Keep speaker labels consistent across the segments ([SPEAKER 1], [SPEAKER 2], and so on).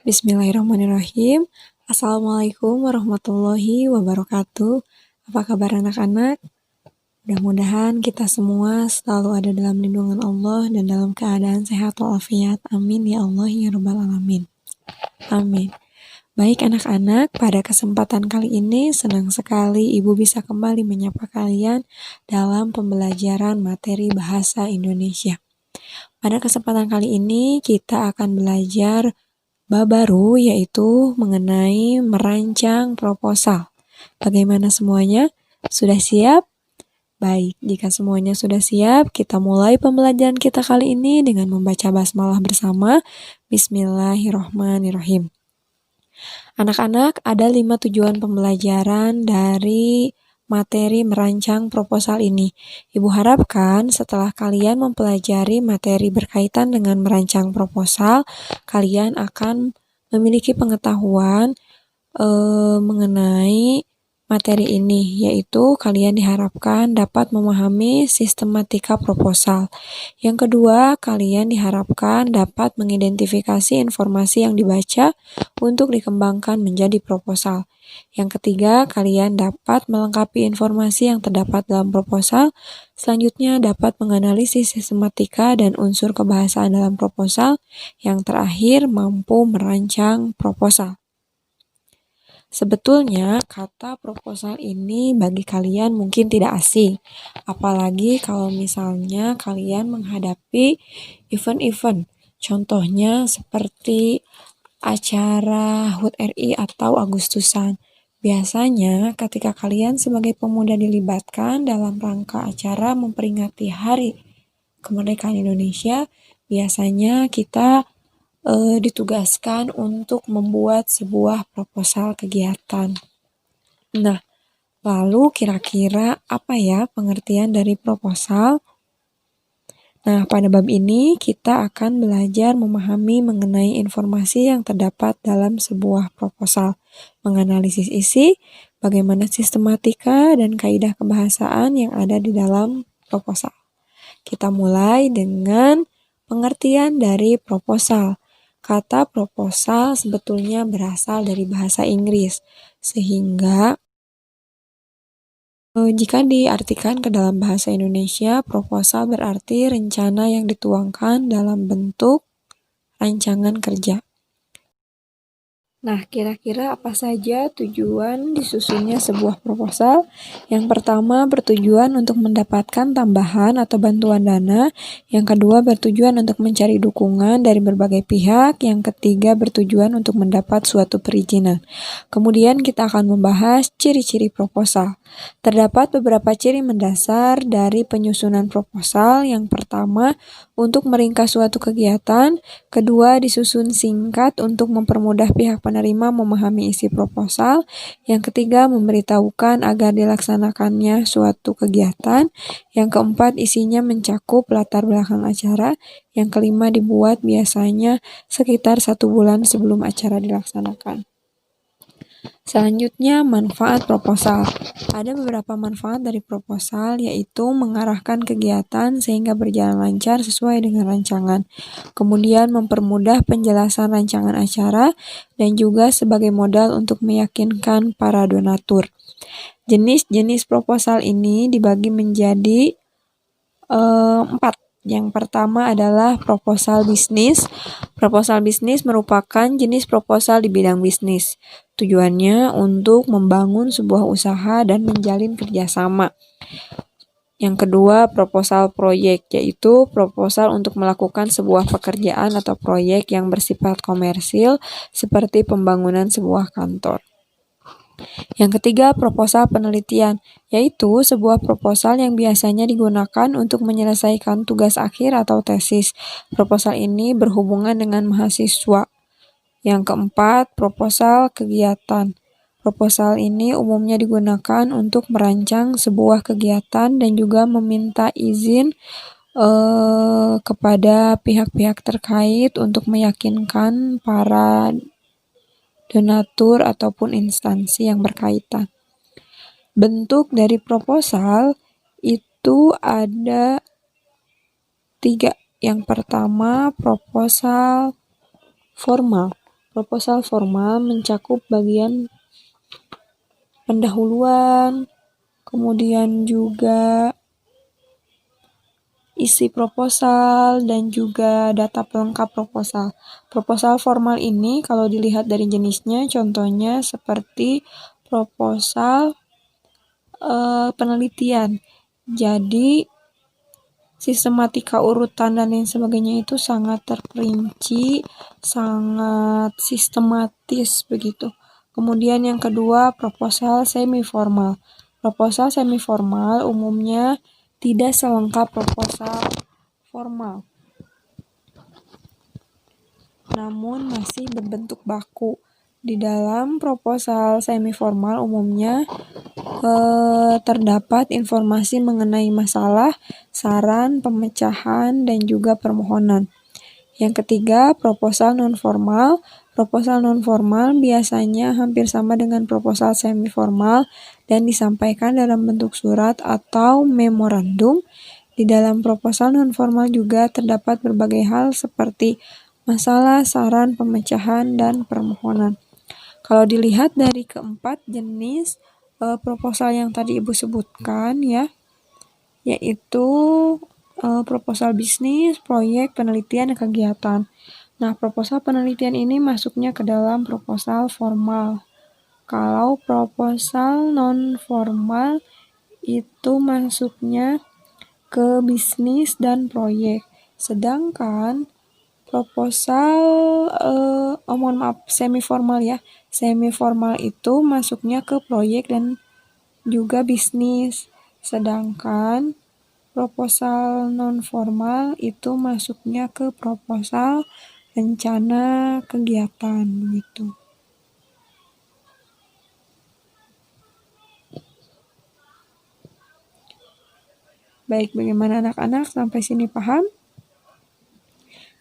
[SPEAKER 1] Bismillahirrahmanirrahim. Assalamualaikum warahmatullahi wabarakatuh. Apa kabar anak-anak? Mudah-mudahan kita semua selalu ada dalam lindungan Allah dan dalam keadaan sehat walafiat. Amin ya Allah ya rabbal alamin. Amin. Baik anak-anak, pada kesempatan kali ini senang sekali Ibu bisa kembali menyapa kalian dalam pembelajaran materi bahasa Indonesia. Pada kesempatan kali ini kita akan belajar bab baru, yaitu mengenai merancang proposal. Bagaimana semuanya? Sudah siap? Baik, jika semuanya sudah siap, kita mulai pembelajaran kita kali ini dengan membaca basmalah bersama. Bismillahirrahmanirrahim. Anak-anak, ada 5 tujuan pembelajaran dari materi merancang proposal ini. Ibu harapkan setelah kalian mempelajari materi berkaitan dengan merancang proposal, kalian akan memiliki pengetahuan mengenai materi ini, yaitu kalian diharapkan dapat memahami sistematika proposal. Yang kedua, kalian diharapkan dapat mengidentifikasi informasi yang dibaca untuk dikembangkan menjadi proposal. Yang ketiga, kalian dapat melengkapi informasi yang terdapat dalam proposal. Selanjutnya, dapat menganalisis sistematika dan unsur kebahasaan dalam proposal. Yang terakhir, mampu merancang proposal. Sebetulnya, kata proposal ini bagi kalian mungkin tidak asing. Apalagi kalau misalnya kalian menghadapi event-event. Contohnya seperti acara HUT RI atau Agustusan. Biasanya ketika kalian sebagai pemuda dilibatkan dalam rangka acara memperingati Hari Kemerdekaan Indonesia, biasanya kita ditugaskan untuk membuat sebuah proposal kegiatan. Nah, lalu kira-kira apa ya pengertian dari proposal? Nah, pada bab ini kita akan belajar memahami mengenai informasi yang terdapat dalam sebuah proposal, menganalisis isi, bagaimana sistematika dan kaidah kebahasaan yang ada di dalam proposal. Kita mulai dengan pengertian dari proposal. Kata proposal sebetulnya berasal dari bahasa Inggris, sehingga jika diartikan ke dalam bahasa Indonesia, proposal berarti rencana yang dituangkan dalam bentuk rancangan kerja. Nah, kira-kira apa saja tujuan disusunnya sebuah proposal? Yang pertama, bertujuan untuk mendapatkan tambahan atau bantuan dana. Yang kedua, bertujuan untuk mencari dukungan dari berbagai pihak. Yang ketiga, bertujuan untuk mendapat suatu perizinan. Kemudian kita akan membahas ciri-ciri proposal. Terdapat beberapa ciri mendasar dari penyusunan proposal. Yang pertama, untuk meringkas suatu kegiatan. Kedua, disusun singkat untuk mempermudah pihak penerima memahami isi proposal. Yang ketiga, memberitahukan agar dilaksanakannya suatu kegiatan. Yang keempat, isinya mencakup latar belakang acara. Yang kelima, dibuat biasanya sekitar 1 bulan sebelum acara dilaksanakan. Selanjutnya, manfaat proposal. Ada beberapa manfaat dari proposal, yaitu mengarahkan kegiatan sehingga berjalan lancar sesuai dengan rancangan. Kemudian mempermudah penjelasan rancangan acara dan juga sebagai modal untuk meyakinkan para donatur. Jenis-jenis proposal ini dibagi menjadi 4. Yang pertama adalah proposal bisnis. Proposal bisnis merupakan jenis proposal di bidang bisnis. Tujuannya untuk membangun sebuah usaha dan menjalin kerjasama. Yang kedua, proposal proyek, yaitu proposal untuk melakukan sebuah pekerjaan atau proyek yang bersifat komersil, seperti pembangunan sebuah kantor. Yang ketiga, proposal penelitian, yaitu sebuah proposal yang biasanya digunakan untuk menyelesaikan tugas akhir atau tesis. Proposal ini berhubungan dengan mahasiswa. Yang keempat, proposal kegiatan. Proposal ini umumnya digunakan untuk merancang sebuah kegiatan dan juga meminta izin kepada pihak-pihak terkait untuk meyakinkan para donatur ataupun instansi yang berkaitan. Bentuk dari proposal itu ada 3. Yang pertama, proposal formal. Proposal formal mencakup bagian pendahuluan, kemudian juga isi proposal, dan juga data pelengkap proposal. Proposal formal ini kalau dilihat dari jenisnya, contohnya seperti proposal penelitian. Jadi sistematika urutan dan lain sebagainya itu sangat terperinci, sangat sistematis begitu. Kemudian yang kedua, proposal semi formal. Proposal semi formal umumnya tidak selengkap proposal formal, namun masih berbentuk baku. Di dalam proposal semi formal umumnya terdapat informasi mengenai masalah, saran, pemecahan, dan juga permohonan. Yang ketiga, proposal non-formal. Proposal non-formal biasanya hampir sama dengan proposal semi-formal dan disampaikan dalam bentuk surat atau memorandum. Di dalam proposal non-formal juga terdapat berbagai hal seperti masalah, saran, pemecahan, dan permohonan. Kalau dilihat dari keempat jenis proposal yang tadi Ibu sebutkan ya, yaitu proposal bisnis, proyek, penelitian, dan kegiatan. Nah, proposal penelitian ini masuknya ke dalam proposal formal. Kalau proposal non-formal itu masuknya ke bisnis dan proyek. Sedangkan proposal semi formal ya. Semi formal itu masuknya ke proyek dan juga bisnis. Sedangkan proposal non formal itu masuknya ke proposal rencana kegiatan gitu. Baik, bagaimana anak-anak? Sampai sini paham?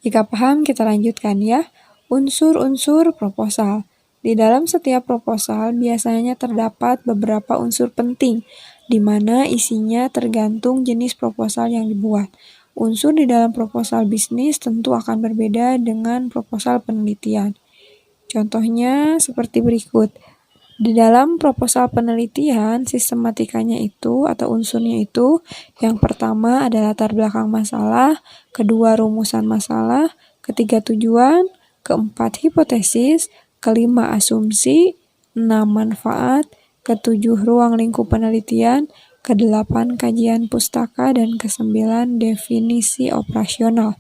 [SPEAKER 1] Jika paham, kita lanjutkan ya. Unsur-unsur proposal. Di dalam setiap proposal biasanya terdapat beberapa unsur penting, di mana isinya tergantung jenis proposal yang dibuat. Unsur di dalam proposal bisnis tentu akan berbeda dengan proposal penelitian. Contohnya seperti berikut. Di dalam proposal penelitian, sistematikanya itu atau unsurnya itu, yang pertama adalah latar belakang masalah, kedua rumusan masalah, ketiga tujuan, keempat hipotesis, kelima asumsi, enam manfaat, ketujuh ruang lingkup penelitian, kedelapan kajian pustaka, dan kesembilan definisi operasional.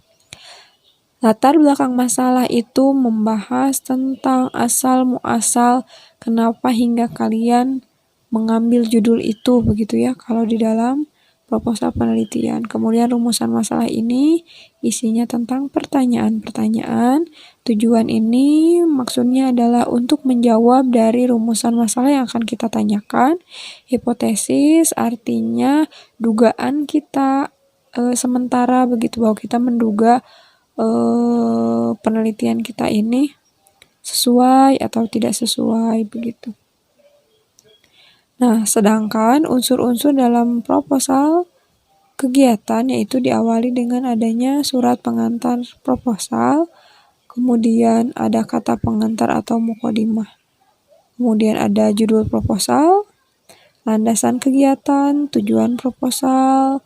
[SPEAKER 1] Latar belakang masalah itu membahas tentang asal-muasal kenapa hingga kalian mengambil judul itu begitu ya kalau di dalam proposal penelitian. Kemudian rumusan masalah ini isinya tentang pertanyaan-pertanyaan. Tujuan ini maksudnya adalah untuk menjawab dari rumusan masalah yang akan kita tanyakan. Hipotesis artinya dugaan kita sementara begitu bahwa kita menduga penelitian kita ini sesuai atau tidak sesuai begitu. Nah, sedangkan unsur-unsur dalam proposal kegiatan yaitu diawali dengan adanya surat pengantar proposal, kemudian ada kata pengantar atau mukadimah. Kemudian ada judul proposal, landasan kegiatan, tujuan proposal,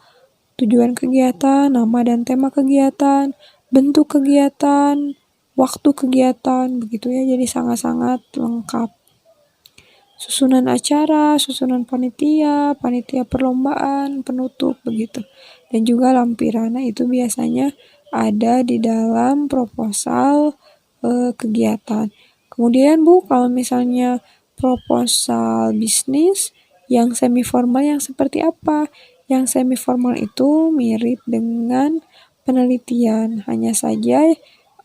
[SPEAKER 1] tujuan kegiatan, nama dan tema kegiatan, bentuk kegiatan, waktu kegiatan, begitu ya, jadi sangat-sangat lengkap. Susunan acara, susunan panitia, panitia perlombaan, penutup, begitu. Dan juga lampiran, itu biasanya ada di dalam proposal kegiatan. Kemudian Bu, kalau misalnya proposal bisnis yang semi formal yang seperti apa? Yang semi formal itu mirip dengan penelitian, hanya saja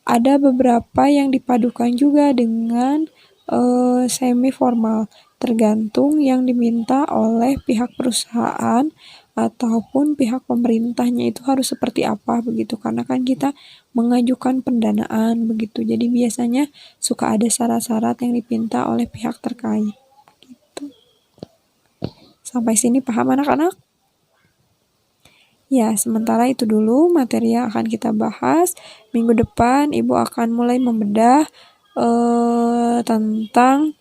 [SPEAKER 1] ada beberapa yang dipadukan juga dengan semi formal, tergantung yang diminta oleh pihak perusahaan ataupun pihak pemerintahnya itu harus seperti apa begitu, karena kan kita mengajukan pendanaan begitu, jadi biasanya suka ada syarat-syarat yang dipinta oleh pihak terkait gitu. Sampai sini paham anak-anak? Ya, sementara itu dulu materi yang akan kita bahas. Minggu depan Ibu akan mulai membedah tentang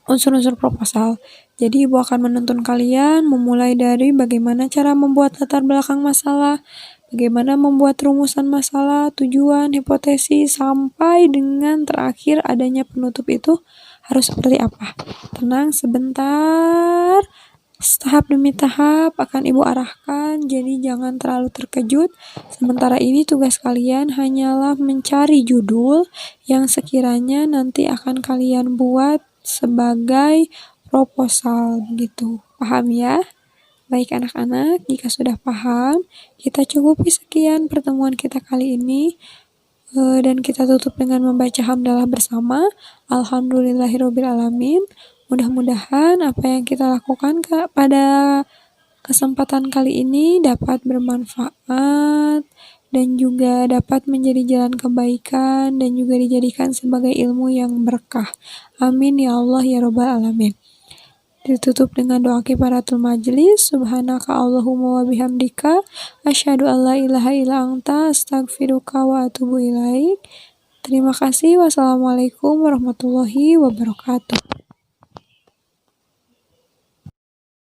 [SPEAKER 1] unsur-unsur proposal. Jadi Ibu akan menuntun kalian memulai dari bagaimana cara membuat latar belakang masalah, bagaimana membuat rumusan masalah, tujuan, hipotesis, sampai dengan terakhir adanya penutup itu harus seperti apa. Tenang sebentar, tahap demi tahap akan Ibu arahkan, jadi jangan terlalu terkejut. Sementara ini tugas kalian hanyalah mencari judul yang sekiranya nanti akan kalian buat sebagai proposal gitu. Paham ya? Baik anak-anak, jika sudah paham, kita cukupi sekian pertemuan kita kali ini. Dan kita tutup dengan membaca hamdalah bersama. Alhamdulillahirobbilalamin. Mudah-mudahan apa yang kita lakukan pada kesempatan kali ini dapat bermanfaat dan juga dapat menjadi jalan kebaikan dan juga dijadikan sebagai ilmu yang berkah. Amin ya Allah ya Rabbal alamin. Ditutup dengan doa kifaratul majlis. Subhanaka Allahumma wa bihamdika asyhadu an la ilaha illa anta astaghfiruka wa atubu ilaik. Terima kasih. Wassalamualaikum warahmatullahi wabarakatuh.